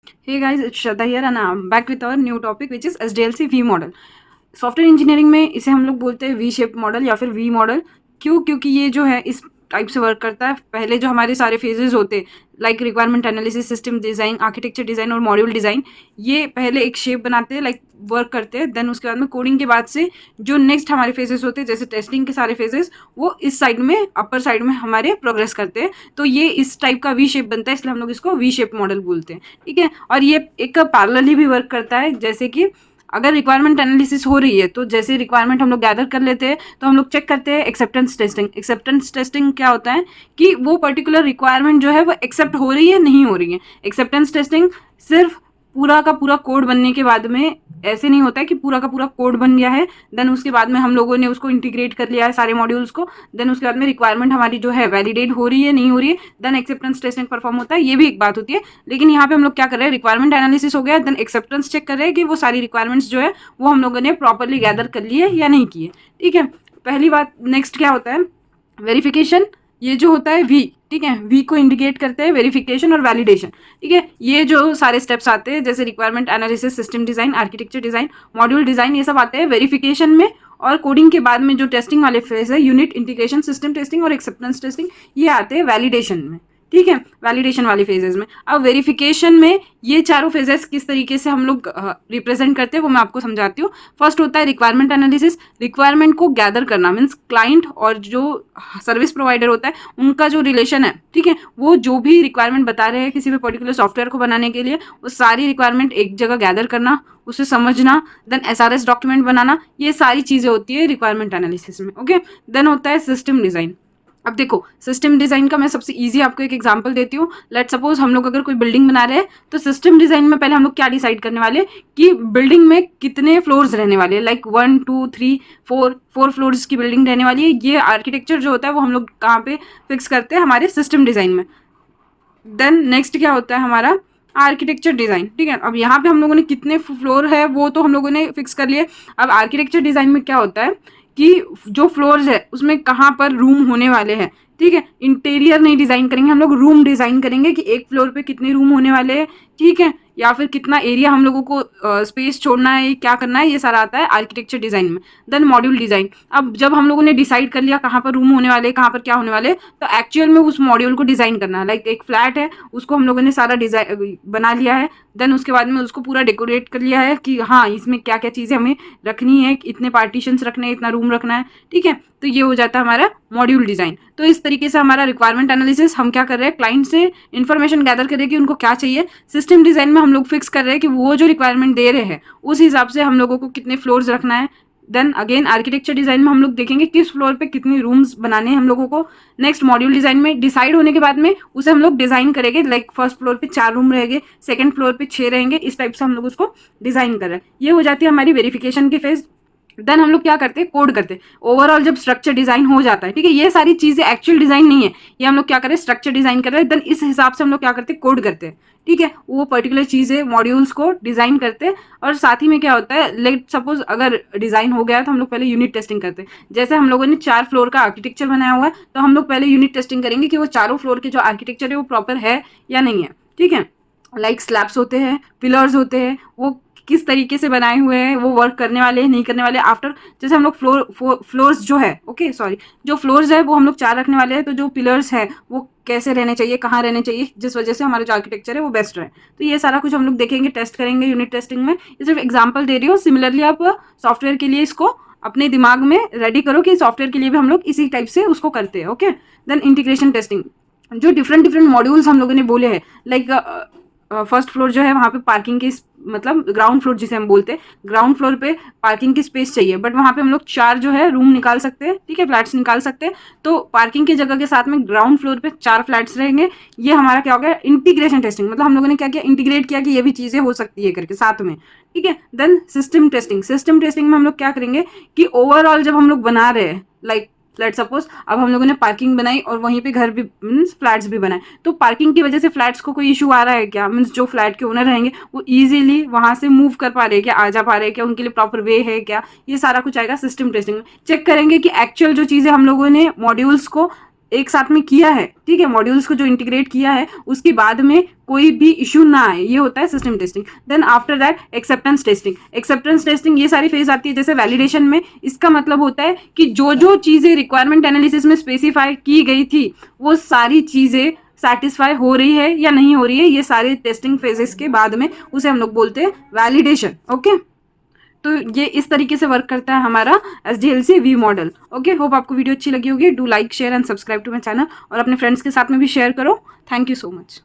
Hey guys, it's Shraddha here and I'm back with our new topic which is SDLC V model. Software engineering में इसे हम लोग बोलते हैं V shape model या फिर वी मॉडल। क्यों? क्योंकि ये जो है इस टाइप से वर्क करता है। पहले जो हमारे सारे फेजेस होते हैं like requirement analysis, system design, architecture design और मॉड्यूल डिज़ाइन, ये पहले एक शेप बनाते हैं, लाइक वर्क करते हैं। देन उसके बाद में कोडिंग के बाद से जो नेक्स्ट हमारे फेजेस होते हैं जैसे टेस्टिंग के सारे फेजेस, वो इस साइड में अपर साइड में हमारे प्रोग्रेस करते हैं। तो ये इस टाइप का वी शेप बनता है, इसलिए हम लोग इसको वी शेप मॉडल बोलते हैं। ठीक है, और ये एक पैरेलली भी वर्क करता है। जैसे कि अगर रिक्वायरमेंट एनालिसिस हो रही है तो जैसे रिक्वायरमेंट हम लोग गैदर कर लेते हैं तो हम लोग चेक करते हैं एक्सेप्टेंस टेस्टिंग। एक्सेप्टेंस टेस्टिंग क्या होता है कि वो पर्टिकुलर रिक्वायरमेंट जो है वो एक्सेप्ट हो रही है नहीं हो रही है। एक्सेप्टेंस टेस्टिंग सिर्फ पूरा का पूरा कोड बनने के बाद में, ऐसे नहीं होता है कि पूरा का पूरा कोड बन गया है देन उसके बाद में हम लोगों ने उसको इंटीग्रेट कर लिया है सारे मॉड्यूल्स को, देन उसके बाद में रिक्वायरमेंट हमारी जो है वैलिडेट हो रही है नहीं हो रही है, देन एक्सेप्टेंस टेस्टिंग परफॉर्म होता है। ये भी एक बात होती है, लेकिन यहाँ पे हम लोग क्या कर रहे हैं, रिक्वायरमेंट एनालिसिस हो गया, देन एक्सेप्टेंस चेक कर रहे हैं कि वो सारी रिक्वायरमेंट्स जो है वो हम लोगों ने प्रॉपरली गैदर कर ली है या नहीं की है। ठीक है, पहली बात। नेक्स्ट क्या होता है, वेरिफिकेशन। ये जो होता है वी, ठीक है, वी को इंडिकेट करते हैं वेरिफिकेशन और वैलिडेशन। ठीक है, ये जो सारे स्टेप्स आते हैं जैसे requirement analysis, system design, architecture design, module design, ये सब आते हैं वेरिफिकेशन में। और कोडिंग के बाद में जो टेस्टिंग वाले फेज है, यूनिट इंटीग्रेशन, सिस्टम टेस्टिंग और एक्सेप्टेंस टेस्टिंग, ये आते हैं वैलिडेशन में। ठीक है, वैलिडेशन वाली फेजेस में। अब वेरिफिकेशन में ये चारों फेजेस किस तरीके से हम लोग रिप्रेजेंट करते हैं वो मैं आपको समझाती हूँ। फर्स्ट होता है रिक्वायरमेंट एनालिसिस। रिक्वायरमेंट को गैदर करना मीन्स क्लाइंट और जो सर्विस प्रोवाइडर होता है उनका जो रिलेशन है, ठीक है, वो जो भी रिक्वायरमेंट बता रहे हैं किसी भी पर्टिकुलर सॉफ्टवेयर को बनाने के लिए, वो सारी रिक्वायरमेंट एक जगह गैदर करना, उसे समझना, देन एसआरएस डॉक्यूमेंट बनाना, ये सारी चीज़ें होती है रिक्वायरमेंट एनालिसिस में। ओके, देन होता है सिस्टम डिज़ाइन। अब देखो, सिस्टम डिज़ाइन का मैं सबसे इजी आपको एक एग्जांपल देती हूँ। लेट सपोज हम लोग अगर कोई बिल्डिंग बना रहे हैं तो सिस्टम डिज़ाइन में पहले हम लोग क्या डिसाइड करने वाले कि बिल्डिंग में कितने फ्लोर्स रहने वाले हैं, लाइक 1 2 3 4 फ्लोर्स की बिल्डिंग रहने वाली है। ये आर्किटेक्चर जो होता है वो हम लोग कहाँ पे फिक्स करते हैं, हमारे सिस्टम डिज़ाइन में। देन नेक्स्ट क्या होता है हमारा, आर्किटेक्चर डिज़ाइन। ठीक है, अब यहाँ पे हम लोगों ने कितने फ्लोर है वो तो हम लोगों ने फिक्स कर लिए। अब आर्किटेक्चर डिज़ाइन में क्या होता है कि जो फ्लोर्स है उसमें कहाँ पर रूम होने वाले हैं। ठीक है, इंटीरियर नहीं डिज़ाइन करेंगे हम लोग, रूम डिज़ाइन करेंगे कि एक फ्लोर पे कितने रूम होने वाले हैं। ठीक है, या फिर कितना एरिया हम लोगों को स्पेस छोड़ना है, क्या करना है, ये सारा आता है आर्किटेक्चर डिज़ाइन में। Then module design. अब जब हम लोगों ने डिसाइड कर लिया कहाँ पर रूम होने वाले, कहाँ पर क्या होने वाले, तो एक्चुअल में उस मॉड्यूल को डिज़ाइन करना है। लाइक एक फ्लैट है, उसको हम लोगों ने सारा डिज़ाइन बना लिया है, देन उसके बाद में उसको पूरा डेकोरेट कर लिया है कि हाँ इसमें क्या क्या चीज़ें हमें रखनी है, इतने पार्टीशंस रखने हैं, इतना रूम रखना है। ठीक है, तो ये हो जाता है हमारा मॉड्यूल डिज़ाइन। तो इस तरीके से हमारा रिक्वायरमेंट एनालिसिस, हम क्या कर रहे हैं, क्लाइंट से इन्फॉर्मेशन गैदर कर रहे हैं कि उनको क्या चाहिए। सिस्टम डिज़ाइन में हम लोग फिक्स कर रहे हैं कि वो जो रिक्वायरमेंट दे रहे हैं उस हिसाब से हम लोगों को कितने फ्लोर्स रखना है। देन अगेन आर्किटेक्चर डिज़ाइन में हम लोग देखेंगे किस फ्लोर पे कितनी रूम्स बनाने हैं हम लोगों को। नेक्स्ट मॉड्यूल डिज़ाइन में डिसाइड होने के बाद में उसे हम लोग डिज़ाइन करेंगे, लाइक फर्स्ट फ्लोर पे 4 रूम रहेंगे, सेकंड फ्लोर पे 6 रहेंगे, इस टाइप से हम लोग उसको डिज़ाइन कर रहे हैं। ये हो जाती है हमारी वेरिफिकेशन की फेज। देन हम लोग क्या करते हैं, कोड करते हैं। ओवरऑल जब स्ट्रक्चर डिजाइन हो जाता है, ठीक है, ये सारी चीजें एक्चुअल डिजाइन नहीं है, ये हम लोग क्या करें, स्ट्रक्चर डिजाइन कर रहे हैं। देन इस हिसाब से हम लोग क्या करते हैं, कोड करते हैं। ठीक है, वो पर्टिकुलर चीजें मॉड्यूल्स को डिजाइन करते हैं। और साथ ही में क्या होता है, लेट सपोज अगर डिजाइन हो गया तो हम लोग पहले यूनिट टेस्टिंग करते हैं। जैसे हम लोगों ने 4 फ्लोर का आर्किटेक्चर बनाया हुआ है तो हम लोग पहले यूनिट टेस्टिंग करेंगे कि वो चारों फ्लोर के जो आर्किटेक्चर है वो प्रॉपर है या नहीं है। ठीक है, लाइक स्लैब्स होते हैं, पिलर्स होते हैं, वो किस तरीके से बनाए हुए हैं, वो वर्क करने वाले हैं नहीं करने वाले। आफ्टर जैसे हम लोग फ्लोर्स जो है, ओके सॉरी, जो फ्लोर्स है वो हम लोग 4 रखने वाले हैं, तो जो पिलर्स है वो कैसे रहने चाहिए, कहाँ रहने चाहिए, जिस वजह से हमारा जो आर्किटेक्चर है वो बेस्ट रहे। तो ये सारा कुछ हम लोग देखेंगे, टेस्ट करेंगे यूनिट टेस्टिंग में। ये सिर्फ एग्जाम्पल दे रही हूँ, सिमिलरली आप सॉफ्टवेयर के लिए इसको अपने दिमाग में रेडी करो कि सॉफ्टवेयर के लिए भी हम लोग इसी टाइप से उसको करते हैं। Okay, then integration testing. जो डिफरेंट डिफरेंट मॉड्यूल्स हम लोगों ने बोले हैं, लाइक फर्स्ट फ्लोर जो है वहाँ पे पार्किंग की, मतलब ग्राउंड फ्लोर जिसे हम बोलते हैं, ग्राउंड फ्लोर पे पार्किंग की स्पेस चाहिए, बट वहाँ पे हम लोग 4 जो है रूम निकाल सकते हैं। ठीक है, फ्लैट्स निकाल सकते हैं। तो पार्किंग की जगह के साथ में ग्राउंड फ्लोर पे 4 फ्लैट्स रहेंगे। ये हमारा क्या हो गया, इंटीग्रेशन टेस्टिंग। मतलब हम लोगों ने क्या किया, इंटीग्रेट किया कि ये भी चीज़ें हो सकती है करके साथ में। ठीक है, then system testing. System testing में हम लोग क्या करेंगे कि ओवरऑल जब हम लोग बना रहे हैं, लाइक लेट सपोज अब हम लोगों ने पार्किंग बनाई और वहीं पे घर भी मीन्स फ्लैट्स भी बनाए, तो पार्किंग की वजह से फ्लैट्स को कोई इशू आ रहा है क्या, मीन्स जो फ्लैट के ओनर रहेंगे वो इजीली वहां से मूव कर पा रहे हैं क्या, आ जा पा रहे हैं क्या, उनके लिए प्रॉपर वे है क्या, ये सारा कुछ आएगा सिस्टम टेस्टिंग में। चेक करेंगे कि एक्चुअल जो चीज़ें हम लोगों ने मॉड्यूल्स को एक साथ में किया है, ठीक है, मॉड्यूल्स को जो इंटीग्रेट किया है उसके बाद में कोई भी इशू ना आए, ये होता है system testing. Then after that acceptance testing. Acceptance testing ये सारी फेज आती है जैसे वैलिडेशन में। इसका मतलब होता है कि जो जो चीज़ें रिक्वायरमेंट एनालिसिस में स्पेसिफाई की गई थी वो सारी चीज़ें सेटिस्फाई हो रही है या नहीं हो रही है, ये सारे टेस्टिंग फेजेस के बाद में उसे हम लोग बोलते हैं वैलिडेशन। ओके, तो ये इस तरीके से वर्क करता है हमारा SDLC V model. Okay, hope आपको वीडियो अच्छी लगी होगी। Do like share and subscribe to my channel और अपने फ्रेंड्स के साथ में भी शेयर करो। Thank you so much.